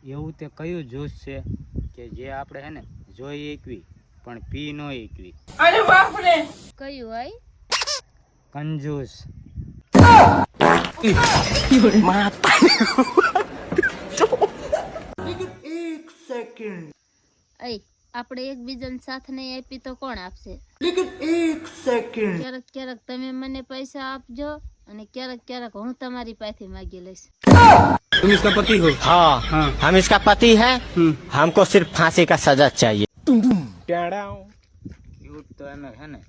એવું તે કયું જ્યુસ છે કે જે આપણે હે ને જોઈ એકવી પણ પી નો એકવી? અરે બાપ રે, કયું હોય? કંજૂસ. અય આપણે એકબીજાને સાથ નહીં આપી તો કોણ આપશે? ક્યારેક ક્યારેક તમે મને પૈસા આપજો અને ક્યારેક ક્યારેક હું તમારી પાસેથી માગી લઈશ. तुम इसका पति हो? हाँ, हम इसका पति है। हमको सिर्फ फांसी का सजा चाहिए। ક્યુટ તો એમે હે ને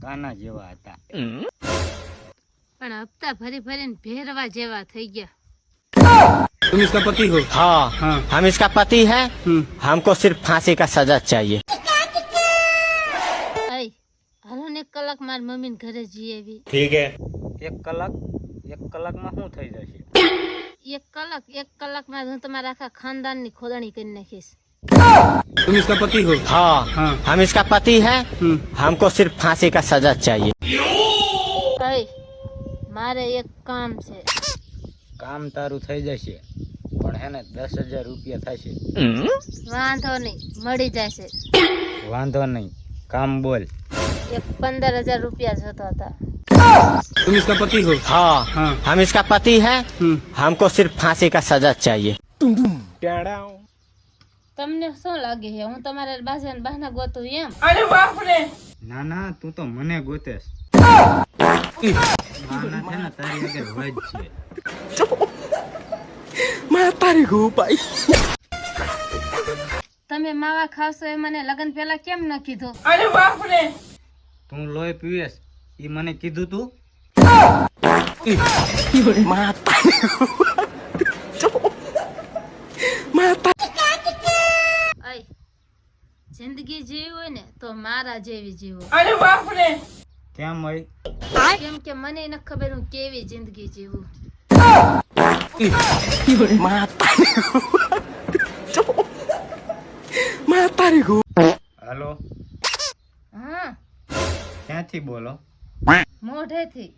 કાના જેવા હતા. પણ હપ્તા ભરી ભરીને ભેરવા જેવા થઈ ગયા. तुम इसका पति हो? हाँ, हम इसका पति है। हमको सिर्फ फांसी का सजा चाहिए। અય હાલો ને 1 કલાક મારી મમ્મીને ઘરે જઈ આવી. ठीक है। 1 કલાકમાં શું થઈ જશે? 1 કલાકમાં હું તમારા આખા ખાનદાનની ખોદણી કરી નાખીશ. तुम इसका पति हो? हाँ, हम इसका पति है। हमको सिर्फ फांसी का सजा चाहिए। અય મારે એક કામ છે. કામ તારું થઈ જશે પણ હે ને 10,000 રૂપિયા થશે. વાંધો નહીં, મળી જશે. વાંધો નહીં, કામ બોલ. એક 15,000 રૂપિયા જોતા હતા. तुम इसका पति हो? हाँ, हम इसका पति है। हमको सिर्फ फांसी का सजा चाहिए। તમને શું લાગે છે હું તમારા બાજાને બહાના ગોતું એમ? અરે બાપ રે, ના ના, તું તો મને ગોતેસ. માના છે ને તારી આગળ વજ છે. તમે માવા ખાવશો એ મને લગ્ન પહેલા કેમ ન કીધું? અરે બાપ રે, તું લોહી પીવેસ એ મને કીધું તું? અય જિંદગી જીવી હોય ને તો મારા જેવી જીવો. અરે બાપ રે, કેમ હોય? કેમ કે મને ન ખબર હું કેવી જિંદગી જીવું. હાલો, હા, ક્યાંથી બોલો? મોઢેથી.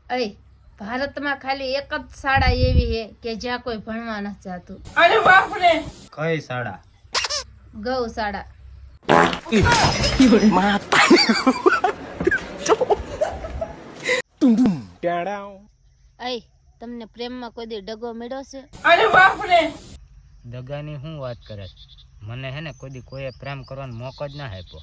અય ભારતમાં ખાલી એક જ શાળા એવી છે કે જ્યાં કોઈ ભણવા નથી જતું. અરે બાપ રે, કઈ શાળા? ગૌશાળા. અય તમને પ્રેમમાં કોઈ દી ડગો મળ્યો છે? અરે બાપ રે, દગાની શું વાત કરે છે? મને હે ને કોઈ દી કોઈએ પ્રેમ કરવાનો મોકો જ ના આપ્યો.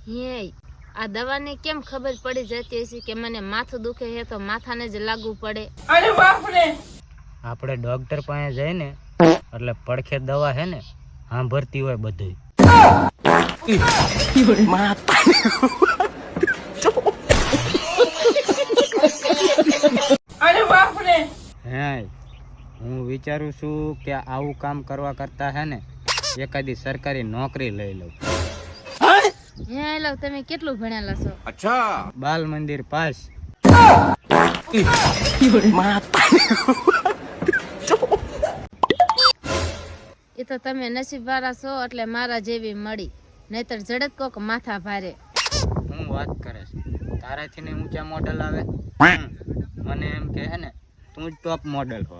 હે આ દવાને કેમ ખબર પડી જતી હશે કે મને માથું દુખે છે તો માથાને જ લાગુ પડે? અરે બાપ રે, આપણે ડોક્ટર પાસે જઈ ને એટલે પડખે દવા હે ને સાંભળતી હોય બધું. અરે બાપ રે, હે હું વિચારું છું કે આવું કામ કરવા કરતા હે ને એકાદી સરકારી નોકરી લઈ લઉં. હે લો તમે કેટલું ભણેલા છો? બાલ મંદિર પાસ. એ તો તમે નસીબવાળા છો એટલે મારા જેવી મળી, નહીતર જડત કોક માથા ભારે. હું વાત કરે છે તારાથી ને ઊંચા મોડલ આવે? મને એમ કે હે ને તું જ ટોપ મોડલ હો.